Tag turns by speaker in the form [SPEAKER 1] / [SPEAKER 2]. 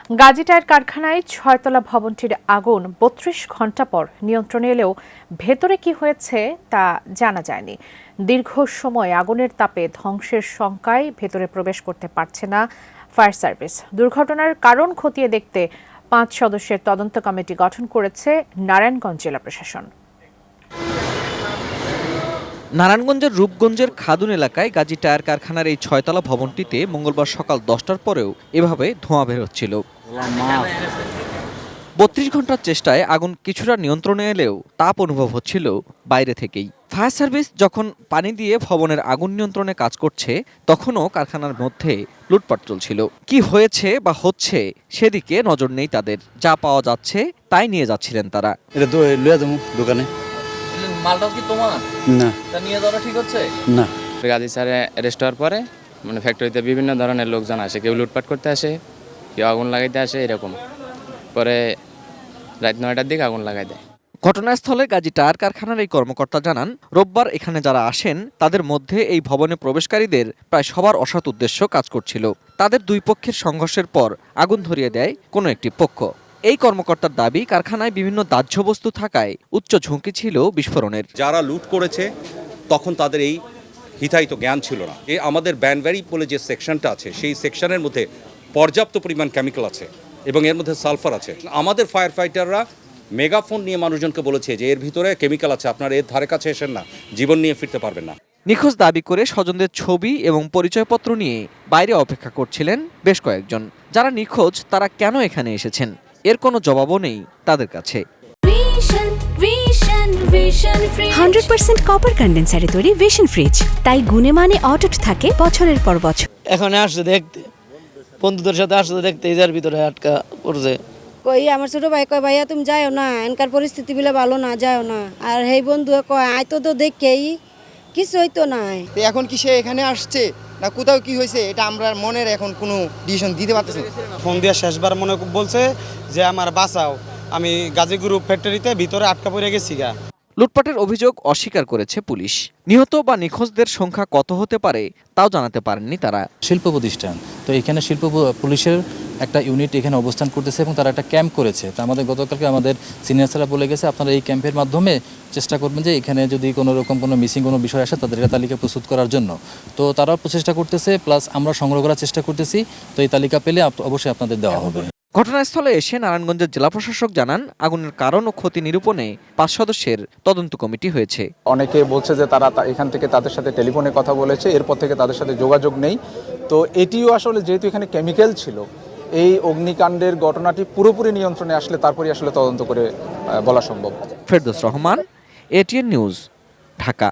[SPEAKER 1] Gazi tyre কারখানায় ৬তলা ভবনটির আগুন ৩২ ঘণ্টা পর নিয়ন্ত্রণে এলেও ভেতরে কি হয়েছে তা জানা যায়নি। দীর্ঘ সময় আগুনের তাপে ধ্বংসের শঙ্কায় ভেতরে প্রবেশ করতে পারছে না ফায়ার সার্ভিস। দুর্ঘটনার কারণ খতিয়ে দেখতে ৫ সদস্যের তদন্ত কমিটি গঠন করেছে নারায়ণগঞ্জ জেলা প্রশাসন।
[SPEAKER 2] নারায়ণগঞ্জের রূপগঞ্জের খাদুন এলাকায় গাজী টায়ার কারখানার এই ৬তলা ভবনটিতে মঙ্গলবার সকাল ১০টার পরেও এভাবে ধোঁয়া বের হচ্ছিল। ৩২ ঘন্টার চেষ্টায় আগুন কিছুটা নিয়ন্ত্রণে এলেও তাপ অনুভব হচ্ছিল বাইরে থেকেই। ফায়ার সার্ভিস যখন পানি দিয়ে ভবনের আগুন নিয়ন্ত্রণে কাজ করছে, তখনও কারখানার মধ্যে লুটপাট চলছিল। কি হয়েছে বা হচ্ছে সেদিকে নজর নেই তাদের। যা পাওয়া যাচ্ছে তাই নিয়ে যাচ্ছিলেন তারা।
[SPEAKER 3] এটা তো লইয়া যাবো দোকানে।
[SPEAKER 4] মালটাও কি তোমার
[SPEAKER 3] না,
[SPEAKER 4] তা নিয়ে যাওয়া ঠিক হচ্ছে
[SPEAKER 3] না।
[SPEAKER 5] গাজী স্যারে অ্যারেস্ট হওয়ার পরে ফ্যাক্টরিতে বিভিন্ন ধরনের লোকজন আসে, কেউ লুটপাট করতে আসে, কেউ আগুন লাগাইতে আসে, এরকম পরে রাত ৯টার দিকে আগুন লাগাই দেয়।
[SPEAKER 2] ঘটনাস্থলে গাজী টায়ার কারখানার এই কর্মকর্তা জানান, রোববার এখানে যারা আসেন তাদের মধ্যে এই ভবনে প্রবেশকারীদের প্রায় সবার অসৎ উদ্দেশ্য কাজ করছিল। তাদের দুই পক্ষের সংঘর্ষের পর আগুন ধরিয়ে দেয় কোনো একটি পক্ষ। এই কর্মকর্তার দাবি, কারখানায় বিভিন্ন দাহ্য বস্তু থাকায় উচ্চ ঝুঁকি ছিল বিস্ফোরণের।
[SPEAKER 6] যারা লুট করেছে তখন তাদের এই হিতাহিত জ্ঞান ছিল না। আমাদের ব্যানভ্যারি বলে যে সেকশনটা আছে, সেই সেকশনের মধ্যে পর্যাপ্ত পরিমাণ কেমিক্যাল আছে এবং এর মধ্যে সালফার আছে। আমাদের ফায়ার ফাইটাররা মেগাফোন নিয়ে মানুষজনকে বলেছে যে এর ভিতরে কেমিক্যাল আছে, আপনারা এর ধারে কাছে এসেন না, জীবন নিয়ে ফিরতে পারবেন না।
[SPEAKER 2] নিখোঁজ দাবি করে স্বজনদের ছবি এবং পরিচয়পত্র নিয়ে বাইরে অপেক্ষা করছিলেন বেশ কয়েকজন। যারা নিখোঁজ তারা কেন এখানে এসেছেন এর কোনো জবাবও নেই তাদের কাছে।
[SPEAKER 7] 100% কপার কন্ডেন্সারে তৈরি ভিশন ফ্রিজ, তাই গুণে মানে অটুট থাকে বছরের পর বছর।
[SPEAKER 8] এখন আসছে দেখতে, বন্ধুদের সাথে আসছে দেখতে, এই যার ভিতরে আটকা পড়ছে।
[SPEAKER 9] কই আমার ছোট ভাই কয় ভাইয়া তুমি যাও না, এনকার পরিস্থিতি বলে ভালো না, যাও না। আর এই বন্ধু কয় আয় তো দেখেই কিছু হইতো না।
[SPEAKER 10] এখন কি সে এখানে আসছে না কোথাও কি হয়েছে এটা আমরা মনের এখন কোনো ডিসিশন দিতে পারতেছি না।
[SPEAKER 11] ফোন দিয়ে শেষবার মনে বলছে যে আমার বাঁচাও, আমি গাজী গ্রুপ ফ্যাক্টরিতে ভিতরে আটকা পড়ে গেছি গা।
[SPEAKER 2] লুটপাটের অভিযোগ অস্বীকার করেছে পুলিশ। নিহত বা নিখোঁজদের সংখ্যা কত হতে পারে তাও জানাতে পারেননি তারা।
[SPEAKER 12] শিল্প প্রতিষ্ঠান তো এখানে পুলিশের একটা ইউনিট এখানে অবস্থান করতেছে এবং তারা একটা ক্যাম্প করেছে। তো আমাদের গতকালকে আমাদের সিনিয়র স্যাররা বলে গেছে, আপনারা এই ক্যাম্পের মাধ্যমে চেষ্টা করবেন যে এখানে যদি কোনো রকম কোনো মিসিং কোনো বিষয় আসে তাদের একটা তালিকা প্রস্তুত করার জন্য। তো তারাও প্রচেষ্টা করতেছে, প্লাস আমরা সংগ্রহ করার চেষ্টা করতেছি। তো এই তালিকা পেলে অবশ্যই আপনাদের দেওয়া হবে।
[SPEAKER 2] ঘটনাস্থলে এসে নারায়ণগঞ্জের জেলা প্রশাসক জানান, আগুনের কারণ ও ক্ষতি নিরূপণে ৫ সদস্যের তদন্ত কমিটি হয়েছে।
[SPEAKER 13] অনেকে বলছে যে তারা এখান থেকে তাদের সাথে টেলিফোনে কথা বলেছে, এরপর থেকে তাদের সাথে যোগাযোগ নেই। তো এটিও আসলে যেহেতু এখানে কেমিক্যাল ছিল, এই অগ্নিকাণ্ডের ঘটনাটি পুরোপুরি নিয়ন্ত্রণে আসলে তারপরই আসলে তদন্ত করে বলা সম্ভব।
[SPEAKER 2] Ferdous Rahman, ATN news, Dhaka.